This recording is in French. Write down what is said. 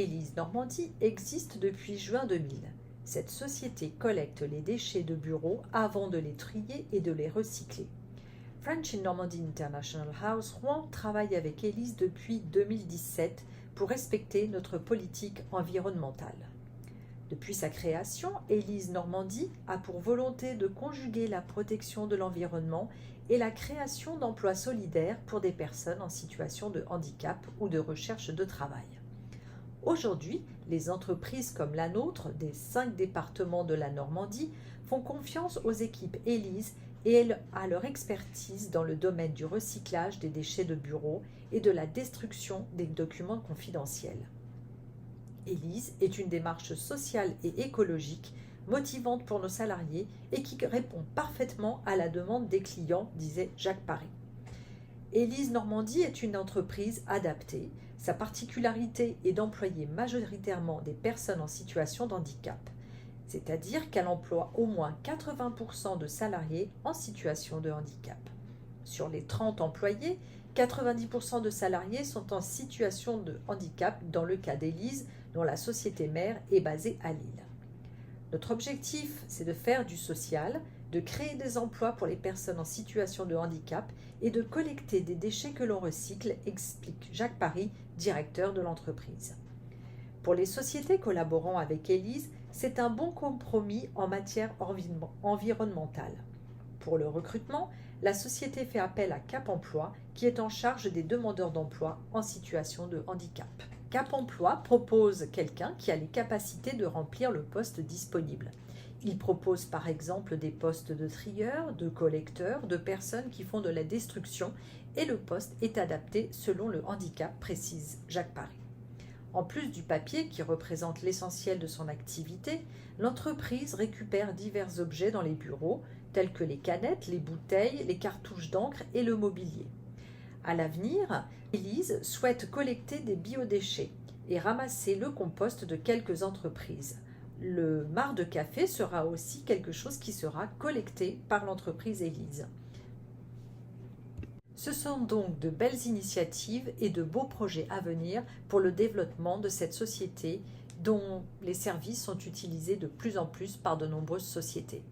Élise Normandie existe depuis juin 2000. Cette société collecte les déchets de bureau avant de les trier et de les recycler. French in Normandy International House Rouen travaille avec Élise depuis 2017 pour respecter notre politique environnementale. Depuis sa création, Élise Normandie a pour volonté de conjuguer la protection de l'environnement et la création d'emplois solidaires pour des personnes en situation de handicap ou de recherche de travail. Aujourd'hui, les entreprises comme la nôtre, des 5 départements de la Normandie, font confiance aux équipes Élise et à leur expertise dans le domaine du recyclage des déchets de bureau et de la destruction des documents confidentiels. Élise est une démarche sociale et écologique motivante pour nos salariés et qui répond parfaitement à la demande des clients, disait Jacques Paré. Élise Normandie est une entreprise adaptée. Sa particularité est d'employer majoritairement des personnes en situation de handicap, c'est-à-dire qu'elle emploie au moins 80% de salariés en situation de handicap. Sur les 30 employés, 90% de salariés sont en situation de handicap dans le cas d'Élise, dont la société mère est basée à Lille. Notre objectif, c'est de faire du social, de créer des emplois pour les personnes en situation de handicap et de collecter des déchets que l'on recycle, explique Jacques Paré, directeur de l'entreprise. Pour les sociétés collaborant avec Élise, c'est un bon compromis en matière environnementale. Pour le recrutement, la société fait appel à Cap Emploi, qui est en charge des demandeurs d'emploi en situation de handicap. Cap Emploi propose quelqu'un qui a les capacités de remplir le poste disponible. Il propose par exemple des postes de trieurs, de collecteurs, de personnes qui font de la destruction et le poste est adapté selon le handicap, précise Jacques Paré. En plus du papier qui représente l'essentiel de son activité, l'entreprise récupère divers objets dans les bureaux, tels que les canettes, les bouteilles, les cartouches d'encre et le mobilier. À l'avenir, Élise souhaite collecter des biodéchets et ramasser le compost de quelques entreprises. Le marc de café sera aussi quelque chose qui sera collecté par l'entreprise Élise. Ce sont donc de belles initiatives et de beaux projets à venir pour le développement de cette société dont les services sont utilisés de plus en plus par de nombreuses sociétés.